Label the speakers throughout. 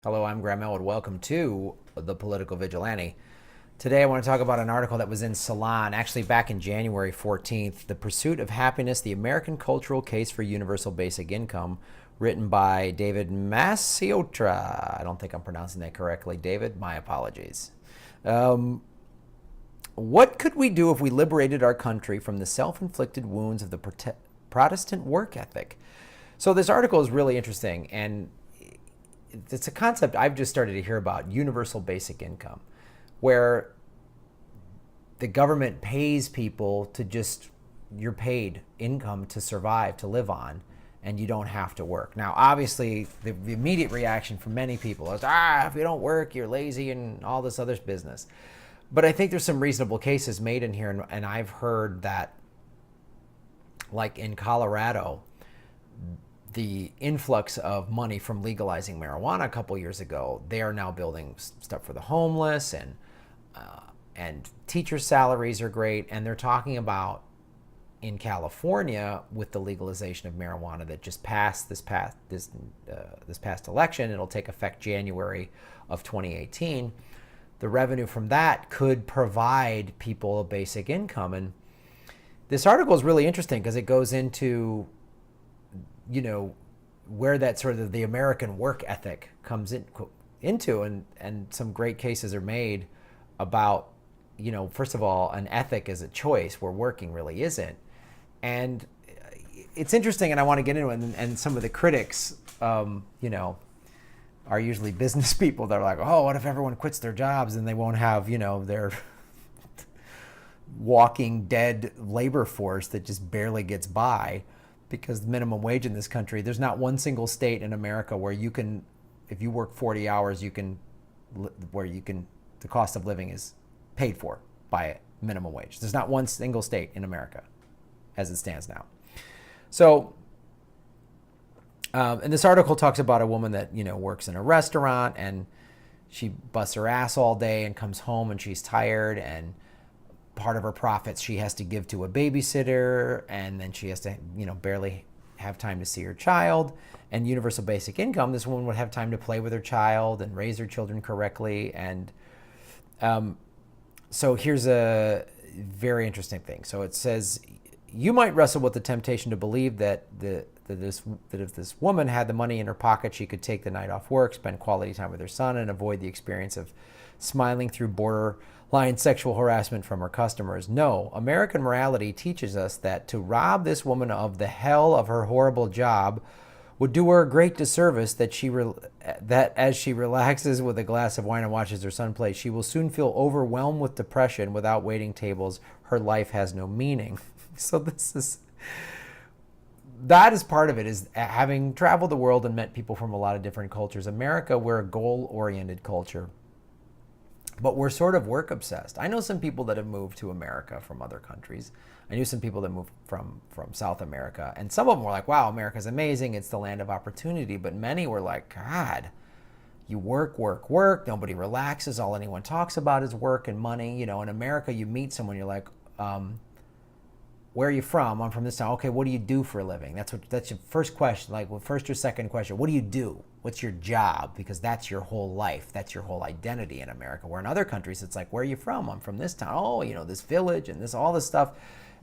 Speaker 1: Hello, I'm Graham Elwood. Welcome to the Political Vigilante. Today I want to talk about an article that was in Salon, actually back in January 14th, The Pursuit of Happiness, the American Cultural Case for Universal Basic Income, written by David Maciotra. I don't think I'm pronouncing that correctly. David, my apologies. What could we do if we liberated our country from the self-inflicted wounds of the Protestant work ethic? So this article is really interesting, and it's a concept I've just started to hear about, universal basic income, where the government pays people to just, you're paid income to survive, to live on, and you don't have to work. Now, obviously, the immediate reaction from many people is, if you don't work, you're lazy and all this other business. But I think there's some reasonable cases made in here, and I've heard that, like in Colorado, the influx of money from legalizing marijuana a couple years ago, they are now building stuff for the homeless, and teacher salaries are great. And they're talking about in California with the legalization of marijuana that just passed this past election. It'll take effect January of 2018. The revenue from that could provide people a basic income. And this article is really interesting because it goes into where that sort of the American work ethic comes into, and some great cases are made about, first of all, an ethic is a choice where working really isn't. And it's interesting, and I want to get into it, and some of the critics, are usually business people that are like, oh, what if everyone quits their jobs and they won't have, their walking dead labor force that just barely gets by. Because the minimum wage in this country, there's not one single state in America where you can, if you work 40 hours, the cost of living is paid for by minimum wage. There's not one single state in America as it stands now. So, and this article talks about a woman that, works in a restaurant, and she busts her ass all day and comes home and she's tired, and part of her profits she has to give to a babysitter, and then she has to, barely have time to see her child. And universal basic income, this woman would have time to play with her child and raise her children correctly. And so here's a very interesting thing. So it says, you might wrestle with the temptation to believe that if this woman had the money in her pocket, she could take the night off work, spend quality time with her son, and avoid the experience of smiling through borderline sexual harassment from her customers. No, American morality teaches us that to rob this woman of the hell of her horrible job would do her a great disservice, that as she relaxes with a glass of wine and watches her son play, she will soon feel overwhelmed with depression without waiting tables. Her life has no meaning. So that is part of it, is having traveled the world and met people from a lot of different cultures. America, we're a goal-oriented culture, but we're sort of work obsessed. I know some people that have moved to America from other countries. I knew some people that moved from South America, and some of them were like, wow, America's amazing, it's the land of opportunity. But many were like, God, you work, work, work. Nobody relaxes. All anyone talks about is work and money. In America, you meet someone, you're like, where are you from? I'm from this town. Okay, what do you do for a living? That's your first question. Like, first or second question, what do you do? What's your job? Because that's your whole life. That's your whole identity in America. Where in other countries, it's like, where are you from? I'm from this town. Oh, this village and all this stuff.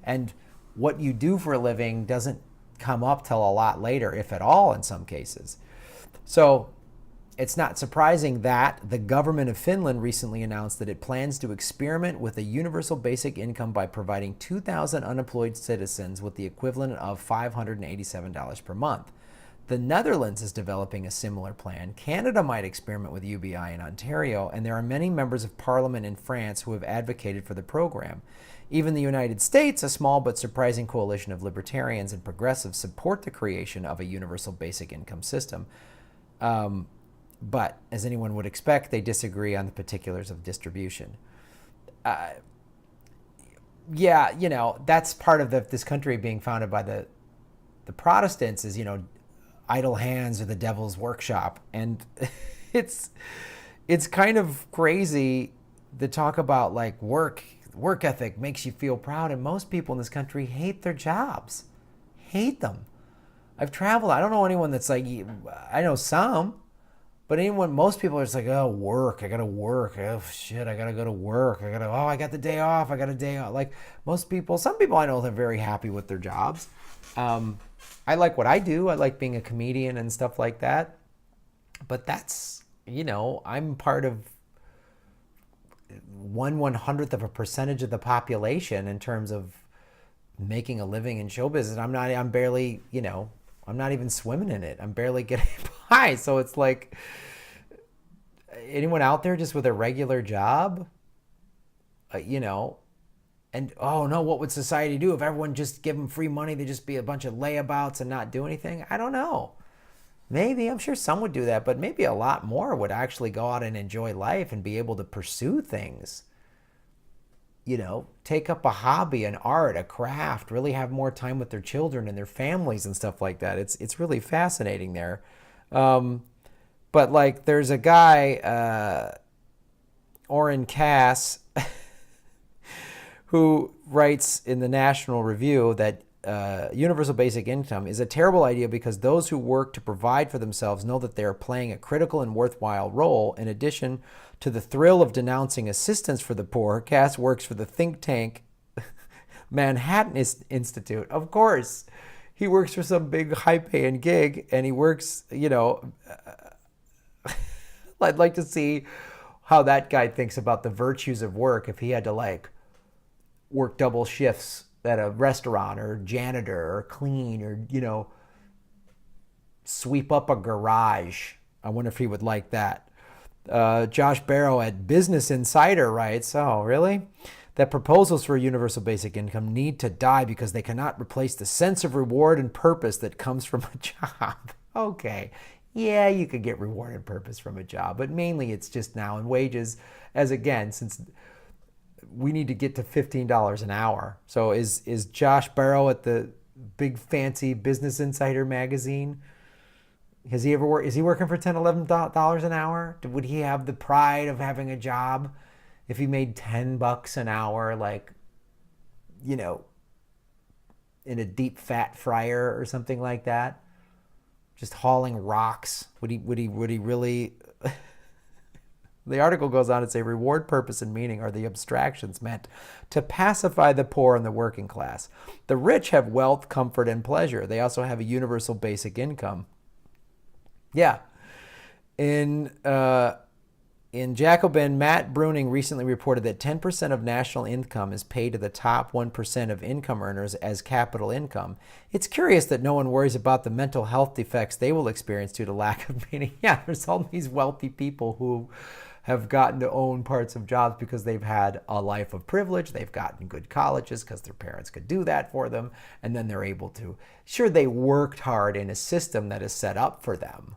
Speaker 1: And what you do for a living doesn't come up till a lot later, if at all, in some cases. So it's not surprising that the government of Finland recently announced that it plans to experiment with a universal basic income by providing 2,000 unemployed citizens with the equivalent of $587 per month. The Netherlands is developing a similar plan. Canada might experiment with UBI in Ontario, and there are many members of parliament in France who have advocated for the program. Even the United States, a small but surprising coalition of libertarians and progressives, support the creation of a universal basic income system. But as anyone would expect, they disagree on the particulars of distribution. That's part of this country being founded by the Protestants is, idle hands are the devil's workshop. And it's kind of crazy to talk about like work ethic makes you feel proud. And most people in this country hate their jobs, hate them. I've traveled. I don't know anyone that's like, I know some, But most people are just like, oh, work, I gotta work. Oh shit, I gotta go to work. I got the day off. I got a day off. Like some people I know, they're very happy with their jobs. I like what I do. I like being a comedian and stuff like that. But that's, I'm part of 1/100th of a percentage of the population in terms of making a living in show business. I'm barely, I'm not even swimming in it. I'm barely getting by. So it's like, anyone out there just with a regular job, and oh no, what would society do if everyone just give them free money? They'd just be a bunch of layabouts and not do anything. I don't know. Maybe, I'm sure some would do that, but maybe a lot more would actually go out and enjoy life and be able to pursue things. Take up a hobby, an art, a craft, really have more time with their children and their families and stuff like that. It's really fascinating there. But like there's a guy, Orrin Cass, who writes in the National Review that universal basic income is a terrible idea because those who work to provide for themselves know that they are playing a critical and worthwhile role. In addition to the thrill of denouncing assistance for the poor, Cass works for the think tank Manhattan Institute. Of course, he works for some big high-paying gig, and he works, I'd like to see how that guy thinks about the virtues of work if he had to like work double shifts at a restaurant or janitor or clean or, sweep up a garage. I wonder if he would like that. Josh Barrow at Business Insider writes, oh, really? That proposals for a universal basic income need to die because they cannot replace the sense of reward and purpose that comes from a job. Okay. Yeah, you could get reward and purpose from a job, but mainly it's just now in wages, as again, since we need to get to $15 an hour. So is Josh Barrow at the big fancy Business Insider magazine? Has he ever worked? Is he working for $10, $11 an hour? Would he have the pride of having a job if he made $10 an hour, like, in a deep fat fryer or something like that? Just hauling rocks. Would he really? The article goes on to say reward, purpose, and meaning are the abstractions meant to pacify the poor and the working class. The rich have wealth, comfort, and pleasure. They also have a universal basic income. Yeah. In Jacobin, Matt Bruning recently reported that 10% of national income is paid to the top 1% of income earners as capital income. It's curious that no one worries about the mental health defects they will experience due to lack of meaning. Yeah, there's all these wealthy people who have gotten to own parts of jobs because they've had a life of privilege. They've gotten good colleges because their parents could do that for them. And then they're able to, sure, they worked hard in a system that is set up for them.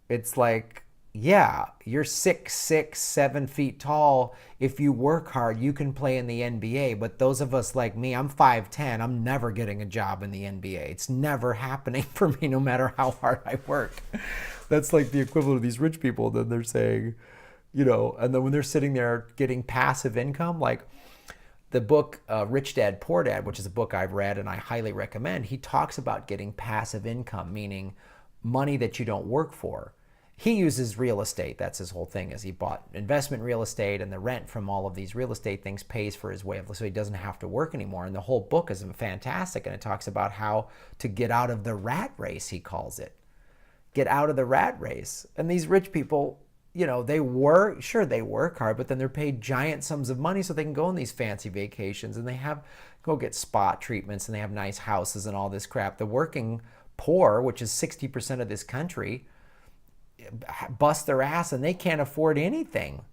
Speaker 1: It's like, yeah, you're 6'6", 7 feet tall. If you work hard, you can play in the NBA. But those of us like me, I'm 5'10". I'm never getting a job in the NBA. It's never happening for me, no matter how hard I work. That's like the equivalent of these rich people. Then they're saying, and then when they're sitting there getting passive income, like the book Rich Dad, Poor Dad, which is a book I've read and I highly recommend, he talks about getting passive income, meaning money that you don't work for. He uses real estate. That's his whole thing, is he bought investment real estate, and the rent from all of these real estate things pays for his way of life, so he doesn't have to work anymore. And the whole book is fantastic, and it talks about how to get out of the rat race, he calls it. Get out of the rat race. And these rich people, they work hard, but then they're paid giant sums of money so they can go on these fancy vacations, and they go get spa treatments, and they have nice houses and all this crap. The working poor, which is 60% of this country, bust their ass and they can't afford anything.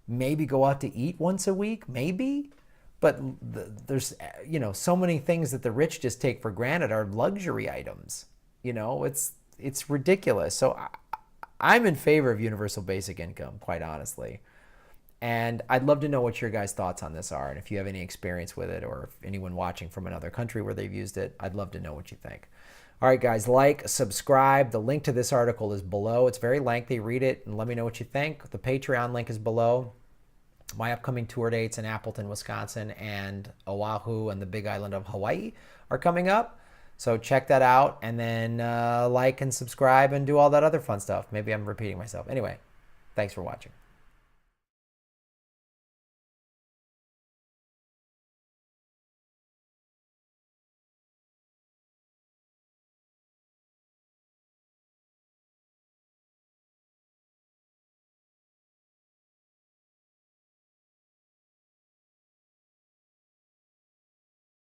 Speaker 1: Maybe go out to eat once a week, maybe. But there's, so many things that the rich just take for granted are luxury items. It's ridiculous. So I'm in favor of universal basic income, quite honestly. And I'd love to know what your guys' thoughts on this are. And if you have any experience with it, or if anyone watching from another country where they've used it, I'd love to know what you think. All right, guys, subscribe. The link to this article is below. It's very lengthy. Read it and let me know what you think. The Patreon link is below. My upcoming tour dates in Appleton, Wisconsin, and Oahu and the Big Island of Hawaii are coming up. So check that out, and then like and subscribe and do all that other fun stuff. Maybe I'm repeating myself. Anyway, thanks for watching.